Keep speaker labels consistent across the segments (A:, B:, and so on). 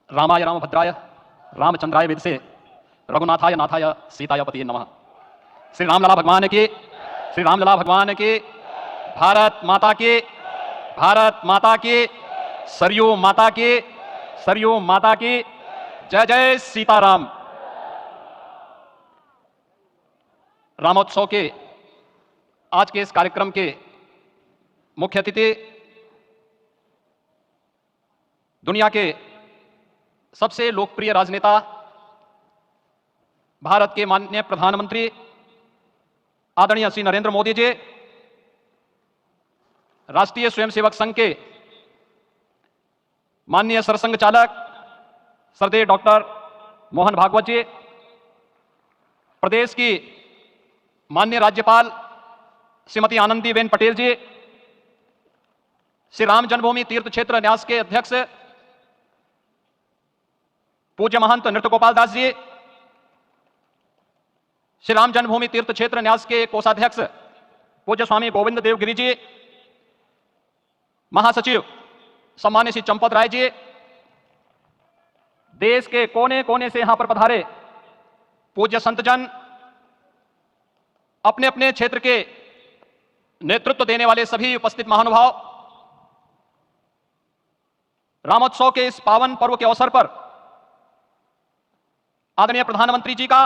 A: रामाय रामभद्राय रामचंद्राय वेदसे रघुनाथाय नाथाय सीताय पतिये नमः। श्री रामलला भगवान की, श्री रामलला भगवान की, भारत माता की, भारत माता की, सरयू माता की, सरयू माता की, जय जय सीताराम। रामोत्सव के आज के इस कार्यक्रम के मुख्य अतिथि दुनिया के सबसे लोकप्रिय राजनेता, भारत के माननीय प्रधानमंत्री आदरणीय श्री नरेंद्र मोदी जी, राष्ट्रीय स्वयंसेवक संघ के माननीय सरसंघ चालक श्रद्धेय डॉक्टर मोहन भागवत जी, प्रदेश की माननीय राज्यपाल श्रीमती आनंदीबेन पटेल जी, श्री राम जन्मभूमि तीर्थ क्षेत्र न्यास के अध्यक्ष पूज्य महंत नृत्य गोपाल दास जी, श्री राम जन्मभूमि तीर्थ क्षेत्र न्यास के कोषाध्यक्ष पूज्य स्वामी गोविंद देव गिरी जी, महासचिव सम्मान्य श्री चंपत राय जी, देश के कोने कोने से यहां पर पधारे पूज्य संतजन, अपने अपने क्षेत्र के नेतृत्व देने वाले सभी उपस्थित महानुभाव, रामोत्सव के इस पावन पर्व के अवसर पर आदरणीय प्रधानमंत्री जी का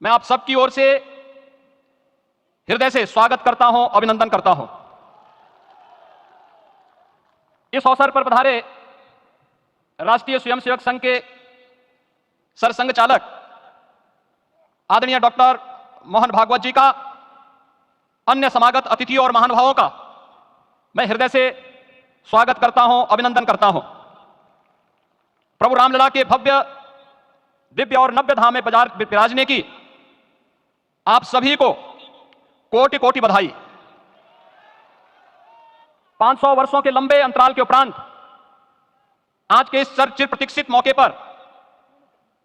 A: मैं आप सबकी ओर से हृदय से स्वागत करता हूं, अभिनंदन करता हूं। इस अवसर पर पधारे राष्ट्रीय स्वयंसेवक संघ के सरसंघ चालक आदरणीय डॉक्टर मोहन भागवत जी का, अन्य समागत अतिथियों और महानुभावों का मैं हृदय से स्वागत करता हूं, अभिनंदन करता हूं। प्रभु रामलला के भव्य, दिव्य और नव्य धाम में विराजने की आप सभी को कोटि कोटि बधाई। 500 वर्षों के लंबे अंतराल के उपरांत आज के इस चिर प्रतीक्षित मौके पर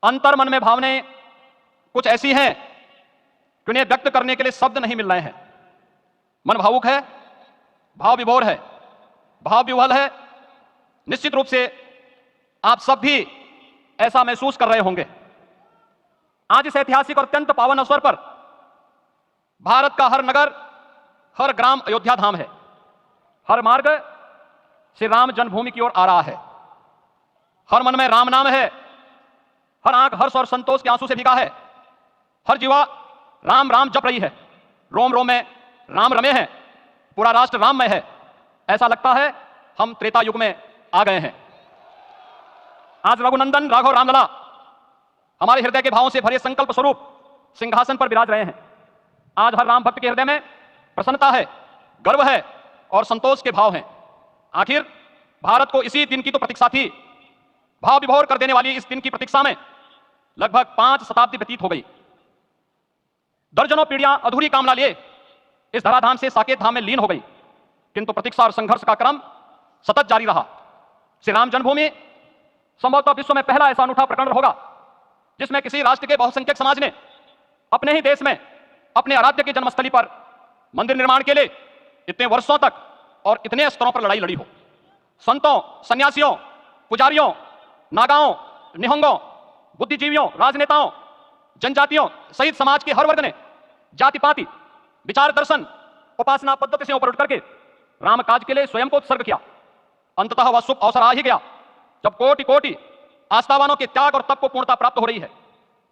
A: अंतर्मन में भावनाएं कुछ ऐसी हैं कि उन्हें व्यक्त करने के लिए शब्द नहीं मिल रहे हैं। मन भावुक है, भाव विभोर है, भाव विह्वल है। निश्चित रूप से आप सब भी ऐसा महसूस कर रहे होंगे। आज इस ऐतिहासिक और अत्यंत पावन अवसर पर भारत का हर नगर, हर ग्राम अयोध्या धाम है। हर मार्ग श्री राम जन्मभूमि की ओर आ रहा है। हर मन में राम नाम है, हर आंख हर्ष और संतोष के आंसू से भीगा है। हर जीवा राम राम जप रही है, रोम रोम में राम रमे हैं, पूरा राष्ट्र राममय है। ऐसा लगता है हम त्रेता युग में आ गए हैं। आज रघुनंदन राघव रामलला हमारे हृदय के भावों से भरे संकल्प स्वरूप सिंहासन पर विराज रहे हैं। आज हर राम भक्त के हृदय में प्रसन्नता है, गर्व है और संतोष के भाव हैं। आखिर भारत को इसी दिन की तो प्रतीक्षा थी। भाव विभोर कर देने वाली इस दिन की प्रतीक्षा में लगभग 5 शताब्दी व्यतीत हो गई। दर्जनों पीढ़ियां अधूरी कामना लिए इस धराधाम से साकेत धाम में लीन हो गई, किंतु प्रतीक्षा और संघर्ष का क्रम सतत जारी रहा। श्री राम जन्मभूमि संभवतः विश्व में पहला ऐसा अनूठा प्रकरण होगा जिसमें किसी राष्ट्र के बहुसंख्यक समाज ने अपने ही देश में अपने आराध्य की जन्मस्थली पर मंदिर निर्माण के लिए इतने वर्षों तक और इतने स्तरों पर लड़ाई लड़ी हो। संतों, सन्यासियों, पुजारियों, नागाओं, निहंगों, बुद्धिजीवियों, राजनेताओं, जनजातियों सहित समाज के हर वर्ग ने जाति पाति, विचार दर्शन, उपासना पद्धति से ऊपर उठ करके राम काज के लिए स्वयं को उत्सर्ग किया। अंततः वह शुभ अवसर आ ही गया जब कोटि कोटि आस्थावानों के त्याग और तप को पूर्णता प्राप्त हो रही है।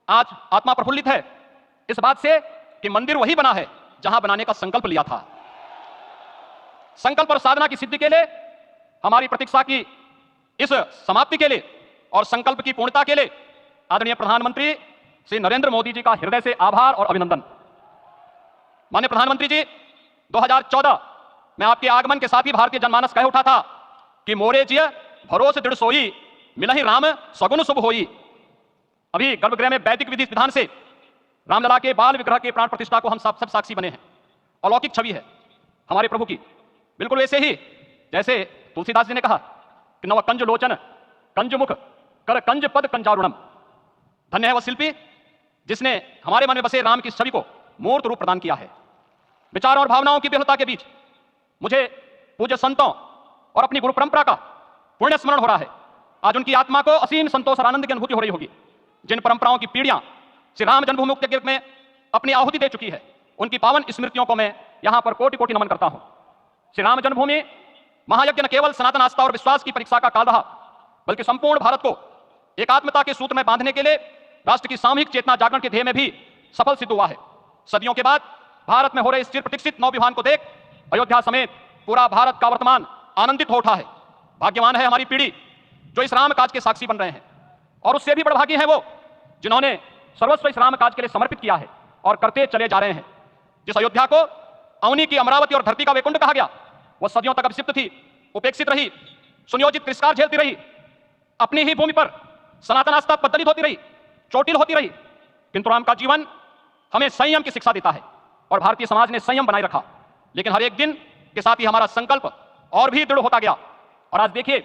A: आज आत्मा प्रफुल्लित है इस बात से कि मंदिर वही बना है जहां बनाने का संकल्प लिया था। संकल्प और साधना की सिद्धि के लिए, हमारी प्रतीक्षा की इस समाप्ति के लिए और संकल्प की पूर्णता के लिए आदरणीय प्रधानमंत्री श्री नरेंद्र मोदी जी का हृदय से आभार और अभिनंदन। माननीय प्रधानमंत्री जी, 2014 में आपके आगमन के साथ ही भारतीय जनमानस कह उठा था कि मोरे जिय भरोसे दृढ़ सोई, मिलहि राम सगुन शुभ होई। अभी गर्भगृह में वैदिक विधि विधान से रामलला के बाल विग्रह के प्राण प्रतिष्ठा को हम सब साक्षी बने हैं। अलौकिक छवि है हमारे प्रभु की। बिल्कुल वैसे ही जैसे तुलसीदास जी ने कहा कि नव कंज लोचन कंज मुख कर कंज पद कंजारुणम। धन्य है वह शिल्पी जिसने हमारे मन में बसे राम की छवि को मूर्त रूप प्रदान किया है। विचारों और भावनाओं की विहलता के बीच मुझे पूज्य संतों और अपनी गुरु परंपरा का पुण्य स्मरण हो रहा है। आज उनकी आत्मा को असीम संतोष और आनंद की अनुभूति हो रही होगी। जिन परंपराओं की पीढ़ियां श्री राम जन्मभूमि के रूप में अपनी आहुति दे चुकी है, उनकी पावन स्मृतियों को मैं यहां पर कोटि कोटि नमन करता हूं। श्री राम जन्मभूमि महायज्ञ न केवल सनातन आस्था और विश्वास की परीक्षा का काल रहा, बल्कि संपूर्ण भारत को एकात्मता के सूत्र में बांधने के लिए राष्ट्र की सामूहिक चेतना जागरण के ध्येय में भी सफल सिद्ध हुआ है। सदियों के बाद भारत में हो रहे इस चिर प्रतीक्षित नवविवाह को देख अयोध्या समेत पूरा भारत का वर्तमान आनंदित हो उठा है। भाग्यवान है हमारी पीढ़ी जो इस राम काज के साक्षी बन रहे हैं, और उससे भी बड़भागी है वो जिन्होंने सर्वस्व इस राम काज के लिए समर्पित किया है और करते चले जा रहे हैं। जिस अयोध्या को अवनी की अमरावती और धरती का वैकुंठ कहा गया, वह सदियों तक अभिषिक्त थी, उपेक्षित रही, सुनियोजित तिरस्कार झेलती रही, अपनी ही भूमि पर सनातन आस्था पतलित होती रही, चोटिल होती रही। किंतु राम का जीवन हमें संयम की शिक्षा देता है और भारतीय समाज ने संयम बनाए रखा। लेकिन हर एक दिन के साथ ही हमारा संकल्प और भी दृढ़ होता गया, और आज देखिए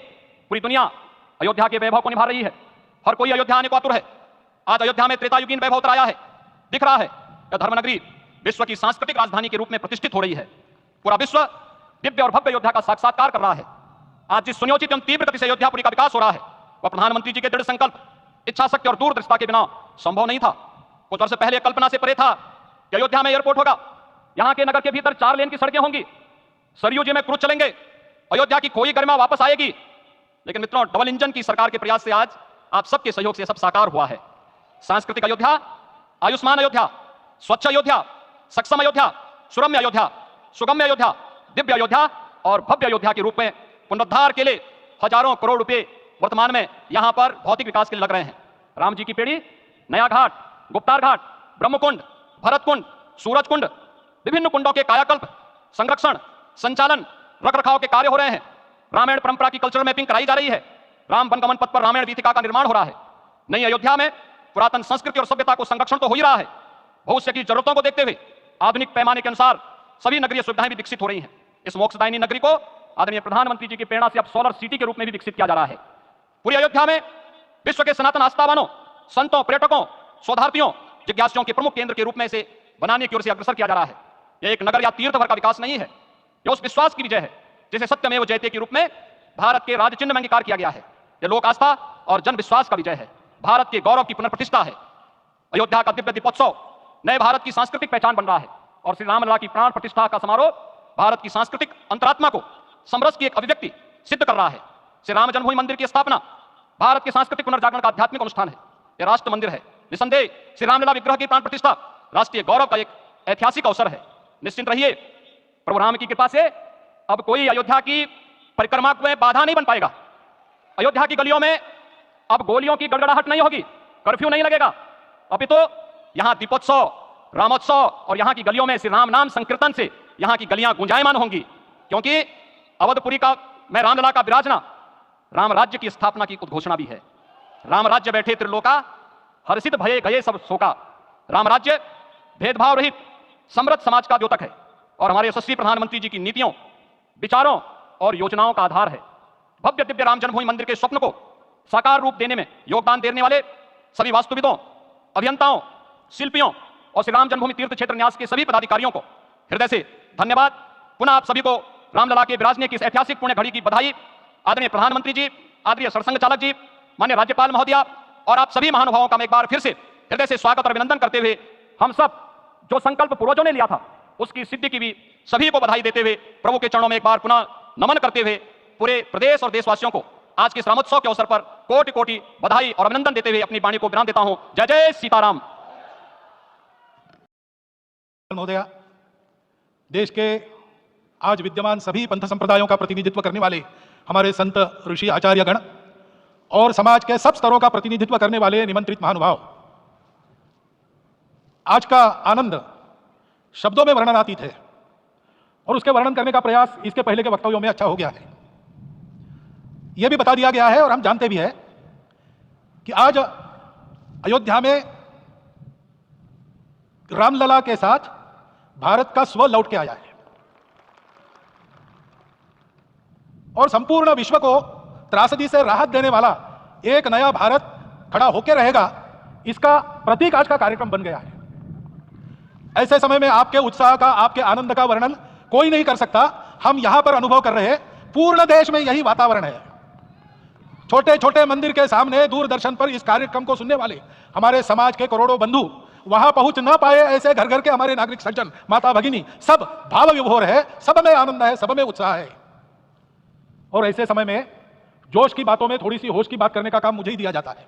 A: पूरी दुनिया अयोध्या के वैभव को निभा रही है। हर कोई अयोध्या आने को आतुर है। आज अयोध्या में त्रेतायुगीन वैभव उतर आया है। दिख रहा है कि धर्मनगरी विश्व की सांस्कृतिक राजधानी के रूप में प्रतिष्ठित हो रही है। पूरा विश्व दिव्य और भव्य अयोध्या का साक्षात्कार कर रहा है। आज जिस सुनियोजित एवं तीव्र गति से अयोध्यापुरी का विकास हो रहा है, वह प्रधानमंत्री जी के दृढ़ संकल्प, इच्छा शक्ति और दूरदर्शिता के बिना संभव नहीं था। कुछ वर्ष पहले कल्पना से परे था कि अयोध्या में एयरपोर्ट होगा, यहां के नगर के भीतर 4 लेन की सड़कें होंगी, सरयू जी में क्रूज चलेंगे, अयोध्या की खोई गरिमा वापस आएगी। लेकिन मित्रों, डबल इंजन की सरकार के प्रयास से आज आप सबके सहयोग से सब साकार हुआ है। सांस्कृतिक अयोध्या, आयुष्मान अयोध्या, स्वच्छ अयोध्या, सक्षम अयोध्या, सुरम्य अयोध्या, सुगम्य अयोध्या, दिव्य अयोध्या और भव्य अयोध्या के रूप में पुनरुद्धार के लिए हजारों करोड़ रुपए वर्तमान में यहां पर भौतिक विकास के लिए लग रहे हैं। राम जी की पीढ़ी नया घाट, गुप्तार घाट, ब्रह्मकुंड, भरतकुंड, सूरज कुंड, विभिन्न कुंडों के कायाकल्प, संरक्षण, संचालन, रखरखाव के कार्य हो रहे हैं। रामायण परंपरा की कल्चरल मैपिंग कराई जा रही है। राम वनगमन पथ पर रामायण वीथिका का निर्माण हो रहा है। नई अयोध्या में पुरातन संस्कृति और सभ्यता को संरक्षण तो हो ही रहा है, भविष्य की जरूरतों को देखते हुए आधुनिक पैमाने के अनुसार सभी नगरीय सुविधाएं भी विकसित हो रही हैं। इस मोक्षदायिनी नगरी को आदरणीय प्रधानमंत्री जी की प्रेरणा से अब सोलर सिटी के रूप में भी विकसित किया जा रहा है। पूरी अयोध्या में विश्व के सनातन आस्थावानों, संतों, पर्यटकों, शोधार्थियों, जिज्ञासुओं के प्रमुख केंद्र के रूप में इसे बनाने की ओर से अग्रसर किया जा रहा है। यह एक नगर या तीर्थ भर का विकास नहीं है, यह उस विश्वास की विजय है जिसे सत्यमेव जयते के रूप में भारत के राज चिन्ह में अंगीकार किया गया है। यह लोक आस्था और जन विश्वास का विजय है, भारत के गौरव की पुनर्प्रतिष्ठा है। अयोध्या का दिव्य दीपोत्सव नए भारत की सांस्कृतिक पहचान बन रहा है, और श्री रामलला की प्राण प्रतिष्ठा का समारोह भारत की सांस्कृतिक अंतरात्मा को समरस की एक अभिव्यक्ति सिद्ध कर रहा है। श्री राम जन्मभूमि मंदिर की स्थापना भारत के सांस्कृतिक पुनर्जागरण का आध्यात्मिक अनुष्ठान है। यह राष्ट्र मंदिर है। निसंदेह श्री रामलला विग्रह की प्राण प्रतिष्ठा राष्ट्रीय गौरव का एक ऐतिहासिक अवसर है। निश्चिंत रहिए, प्रभु राम की कृपा से अब कोई अयोध्या की परिक्रमा में बाधा नहीं बन पाएगा। अयोध्या की गलियों में अब गोलियों की गड़गड़ाहट नहीं होगी, कर्फ्यू नहीं लगेगा। अभी तो यहां दीपोत्सव, रामोत्सव और यहां की गलियों में श्री राम नाम संकीर्तन से यहां की गलियां गुंजायमान होंगी, क्योंकि अवधपुरी का मैं रामलला का विराजना राम राज्य की स्थापना की उद्घोषणा भी है। राम राज्य बैठे त्रिलोका, हर्षित भये गए सब शोका। राम राज्य भेदभाव रहित समृद्ध समाज का द्योतक है और हमारे यशस्वी प्रधानमंत्री जी की नीतियों, विचारों और योजनाओं का आधार है। भव्य दिव्य राम जन्मभूमि मंदिर के स्वप्न को साकार रूप देने में योगदान देने वाले सभी वास्तुविदों, अभियंताओं, शिल्पियों और श्री राम जन्मभूमि तीर्थ क्षेत्र न्यास के सभी पदाधिकारियों को हृदय से धन्यवाद। पुनः आप सभी को रामलला के विराजने की इस ऐतिहासिक पुण्य घड़ी की बधाई। आदरणीय प्रधानमंत्री जी, आदरणीय सरसंघ चालक जी, माननीय राज्यपाल महोदया और आप सभी महानुभावों का मैं एक बार फिर से हृदय से स्वागत और अभिनंदन करते हुए, हम सब जो संकल्प पूर्वजों ने लिया था उसकी सिद्धि की भी सभी को बधाई देते हुए, प्रभु के चरणों में एक बार पुनः नमन करते हुए, पूरे प्रदेश और देशवासियों को आज के इस रामोत्सव के अवसर पर कोटि कोटि बधाई और अभिनंदन देते हुए अपनी वाणी को विराम देता हूं। जय जय सीताराम।
B: महोदया, देश के आज विद्यमान सभी पंथ संप्रदायों का प्रतिनिधित्व करने वाले हमारे संत, ऋषि, आचार्यगण और समाज के सब स्तरों का प्रतिनिधित्व करने वाले निमंत्रित महानुभाव, आज का आनंद शब्दों में वर्णनातीत है और उसके वर्णन करने का प्रयास इसके पहले के वक्तव्यों में अच्छा हो गया है। यह भी बता दिया गया है और हम जानते भी हैं कि आज अयोध्या में रामलला के साथ भारत का स्व लौट के आया है और संपूर्ण विश्व को त्रासदी से राहत देने वाला एक नया भारत खड़ा होकर रहेगा, इसका प्रतीक आज का कार्यक्रम बन गया है। ऐसे समय में आपके उत्साह का, आपके आनंद का वर्णन कोई नहीं कर सकता। हम यहां पर अनुभव कर रहे हैं, पूर्ण देश में यही वातावरण है। छोटे छोटे मंदिर के सामने दूरदर्शन पर इस कार्यक्रम को सुनने वाले हमारे समाज के करोड़ों बंधु वहां पहुंच न पाए, ऐसे घर घर के हमारे नागरिक सज्जन, माता भगिनी, सब भाव विभोर है, सब में आनंद है, सब में उत्साह है। और ऐसे समय में जोश की बातों में थोड़ी सी होश की बात करने का काम मुझे ही दिया जाता है।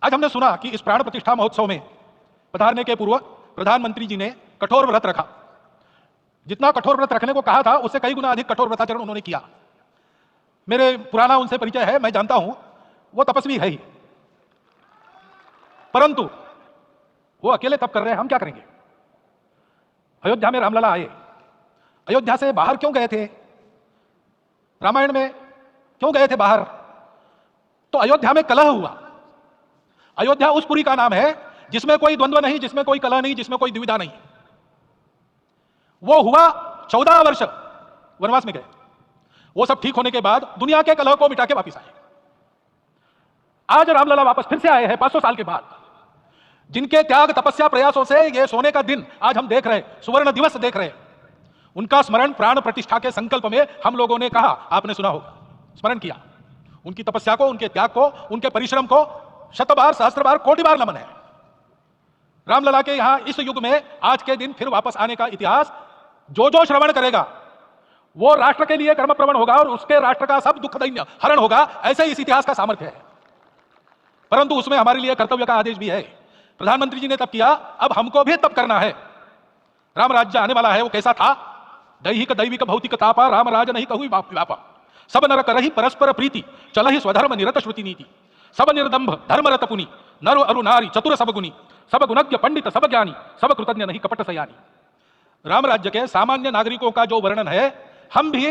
B: आज हमने सुना कि इस प्राण प्रतिष्ठा महोत्सव में पधारने के पूर्व प्रधानमंत्री जी ने कठोर व्रत रखा। जितना कठोर व्रत रखने को कहा था उससे कई गुना अधिक कठोर व्रताचरण उन्होंने किया। मेरे पुराना उनसे परिचय है, मैं जानता हूं वो तपस्वी है ही, परंतु वो अकेले तप कर रहे हैं, हम क्या करेंगे। अयोध्या में रामलला आए, अयोध्या से बाहर क्यों गए थे, रामायण में क्यों गए थे बाहर, तो अयोध्या में कलह हुआ। अयोध्या उस पुरी का नाम है जिसमें कोई द्वंद्व नहीं, जिसमें कोई कलह नहीं, जिसमें कोई दुविधा नहीं। वो हुआ 14 वर्ष वनवास में गए, वो सब ठीक होने के बाद दुनिया के कलह को मिटा के वापिस आए। आज रामलला वापस फिर से आए हैं 500 साल के बाद, जिनके त्याग तपस्या प्रयासों से ये सोने का दिन आज हम देख रहे, सुवर्ण दिवस देख रहे। उनका स्मरण प्राण प्रतिष्ठा के संकल्प में हम लोगों ने कहा, आपने सुना होगा, स्मरण किया। उनकी तपस्या को, उनके त्याग को, उनके परिश्रम को शत बार, सहस्त्र बार, कोटि बार नमन है। रामलला के यहां इस युग में आज के दिन फिर वापस आने का इतिहास जो जो श्रवण करेगा वो राष्ट्र के लिए कर्म प्रवण होगा और उसके राष्ट्र का सब दुख दैन्य हरण होगा। ऐसे इस इतिहास का सामर्थ्य है, परंतु उसमें हमारे लिए कर्तव्य का आदेश भी है। प्रधानमंत्री जी ने तप किया, अब हमको भी तप करना है। राम राज्य आने वाला है, वो कैसा था, दैहिक दैविक भौतिक तापा, राम राज नहीं कहु व्यापा, सब नर करहि परस्पर प्रीति, चलहि स्वधर्म निरत श्रुति नीति, सब निर्दंभ धर्मरत पुनि, नर अरु नारी चतुर सब गुनी, सब गुणज्ञ पंडित सब ज्ञानी, सब कृतज्ञ नहीं कपट सयानी। राम राज्य के सामान्य नागरिकों का जो वर्णन है, हम भी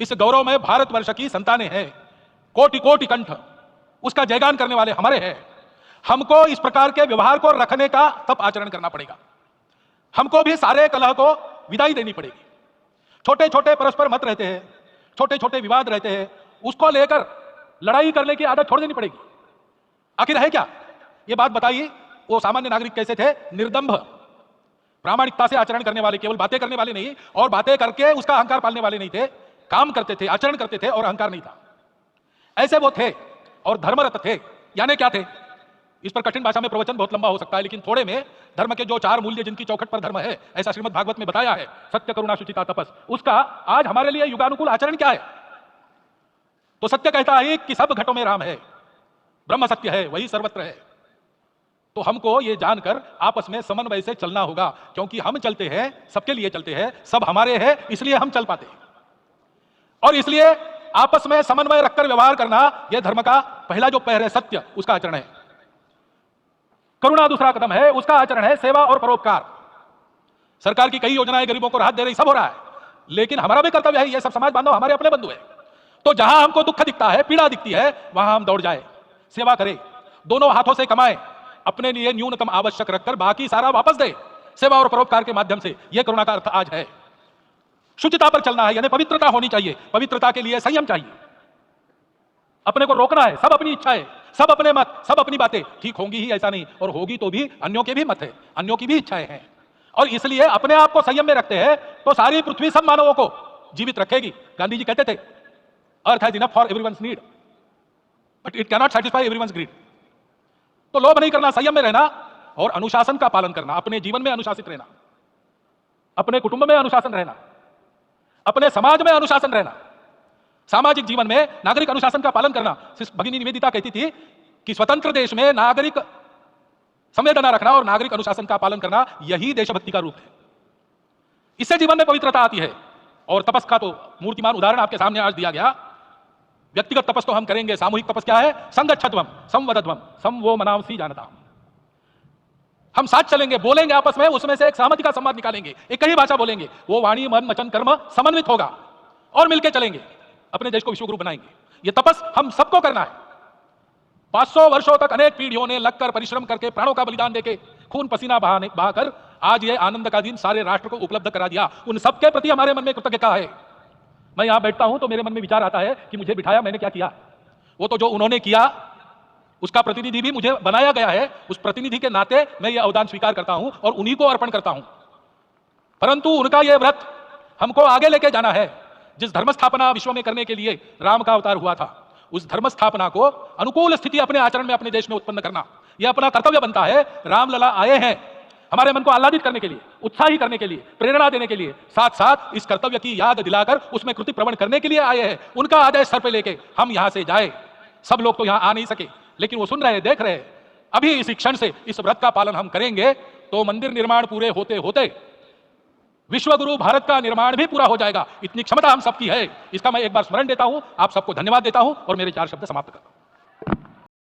B: इस गौरवमय भारतवर्ष की संतानें हैं। कोटि कोटि कंठ उसका जयगान करने वाले हमारे हैं। हमको इस प्रकार के व्यवहार को रखने का तप आचरण करना पड़ेगा। हमको भी सारे कलह को विदाई देनी पड़ेगी। छोटे छोटे परस्पर मत रहते हैं, छोटे छोटे विवाद रहते हैं, उसको लेकर लड़ाई करने की आदत छोड़ देनी पड़ेगी। आखिर है क्या, ये बात बताइए, वो सामान्य नागरिक कैसे थे, निर्दंभ प्रामाणिकता से आचरण करने वाले, केवल बातें करने वाले नहीं और बातें करके उसका अहंकार पालने वाले नहीं थे, काम करते थे, आचरण करते थे और अहंकार नहीं था, ऐसे वो थे। और धर्मरत थे, यानी क्या थे, इस पर कठिन भाषा में प्रवचन बहुत लंबा हो सकता है, लेकिन थोड़े में धर्म के जो 4 मूल्य जिनकी चौखट पर धर्म है, ऐसा श्रीमद् भागवत में बताया है, सत्य करुणा शुचिता तपस, उसका आज हमारे लिए युगानुकूल आचरण क्या है। तो सत्य कहता है कि सब घटों में राम है, ब्रह्म सत्य है, वही सर्वत्र है। तो हमको ये जानकर आपस में समन्वय से चलना होगा, क्योंकि हम चलते हैं, सबके लिए चलते हैं, सब हमारे हैं, इसलिए हम चल पाते हैं। और इसलिए आपस में समन्वय रखकर व्यवहार करना, यह धर्म का पहला जो पैर है, सत्य, उसका आचरण है। करुणा दूसरा कदम है, उसका आचरण है सेवा और परोपकार। सरकार की कई योजनाएं गरीबों को राहत दे रही, सब हो रहा है, लेकिन हमारा भी कर्तव्य है, ये सब समाज बांधव हमारे अपने बंधु है। तो जहां हमको दुख दिखता है, पीड़ा दिखती है, वहां हम दौड़ जाए, सेवा करें, दोनों हाथों से कमाएं, अपने लिए न्यूनतम आवश्यक रखकर बाकी सारा वापस दे, सेवा और परोपकार के माध्यम से। यह करुणा का अर्थ आज है। शुचिता पर चलना है, यानी पवित्रता होनी चाहिए। पवित्रता के लिए संयम चाहिए, अपने को रोकना है। सब अपनी इच्छा है, सब अपने मत, सब अपनी बातें ठीक होंगी ही ऐसा नहीं, और होगी तो भी अन्यों के भी मत है, अन्यों की भी इच्छाएं हैं, और इसलिए अपने आप को संयम में रखते हैं तो सारी पृथ्वी सब मानवों को जीवित रखेगी। गांधी जी कहते थे, earth has enough for everyone's need but it cannot satisfy everyone's greed. तो लोभ नहीं करना, संयम में रहना और अनुशासन का पालन करना, अपने जीवन में अनुशासित रहना, अपने कुटुंब में अनुशासन रहना, अपने समाज में अनुशासन रहना, सामाजिक जीवन में नागरिक अनुशासन का पालन करना। भगिनी निवेदिता कहती थी कि स्वतंत्र देश में नागरिक संवेदना रखना और नागरिक अनुशासन का पालन करना, यही देशभक्ति का रूप है। इससे जीवन में पवित्रता आती है। और तपस का तो मूर्तिमान उदाहरण आपके सामने आज दिया गया। व्यक्तिगत तपस तो हम करेंगे, सामूहिक तपस क्या है, संगच्छध्वम संवदध्वम सम वो मनांसी जानता। हम साथ चलेंगे, बोलेंगे आपस में, उसमें से एक सहमति का संवाद निकालेंगे, एक ही भाषा बोलेंगे, वो वाणी मन वचन कर्म समन्वित होगा और मिलकर चलेंगे, अपने देश को विश्व गुरु बनाएंगे। ये तपस हम सबको करना है। 500 वर्षों तक अनेक पीढ़ियों ने लगकर परिश्रम करके, प्राणों का बलिदान देके, खून पसीना बहाकर आज ये आनंद का दिन सारे राष्ट्र को उपलब्ध करा दिया। उन सबके प्रति हमारे मन में कृतज्ञता है। मैं यहां बैठता हूं तो मेरे मन में विचार आता है कि मुझे बिठाया, मैंने क्या किया। वो तो जो उन्होंने किया उसका प्रतिनिधि भी मुझे बनाया गया है, उस प्रतिनिधि के नाते मैं ये अवदान स्वीकार करता हूं और उन्हीं को अर्पण करता हूं। परंतु उनका यह व्रत हमको आगे लेके जाना है। जिस धर्म स्थापना विश्व में करने के लिए राम का अवतार हुआ था, उस धर्म स्थापना को अनुकूल स्थिति अपने आचरण में अपने देश में उत्पन्न करना, यह अपना कर्तव्य बनता है। रामलला आए हैं हमारे मन को आह्लादित करने के लिए, उत्साही करने के लिए, प्रेरणा देने के लिए, साथ साथ इस कर्तव्य की याद दिलाकर उसमें कृति प्रवण करने के लिए आए हैं। उनका आदेश सर पे लेके हम यहां से जाए। सब लोग तो यहां आ नहीं सके, लेकिन वो सुन रहे, देख रहे। अभी इस क्षण से इस व्रत का पालन हम करेंगे तो मंदिर निर्माण पूरे होते होते विश्व गुरु भारत का निर्माण भी पूरा हो जाएगा। इतनी क्षमता हम सबकी है। इसका मैं एक बार स्मरण देता हूं, आप सबको धन्यवाद देता हूं और मेरे 4 शब्द समाप्त करता हूं।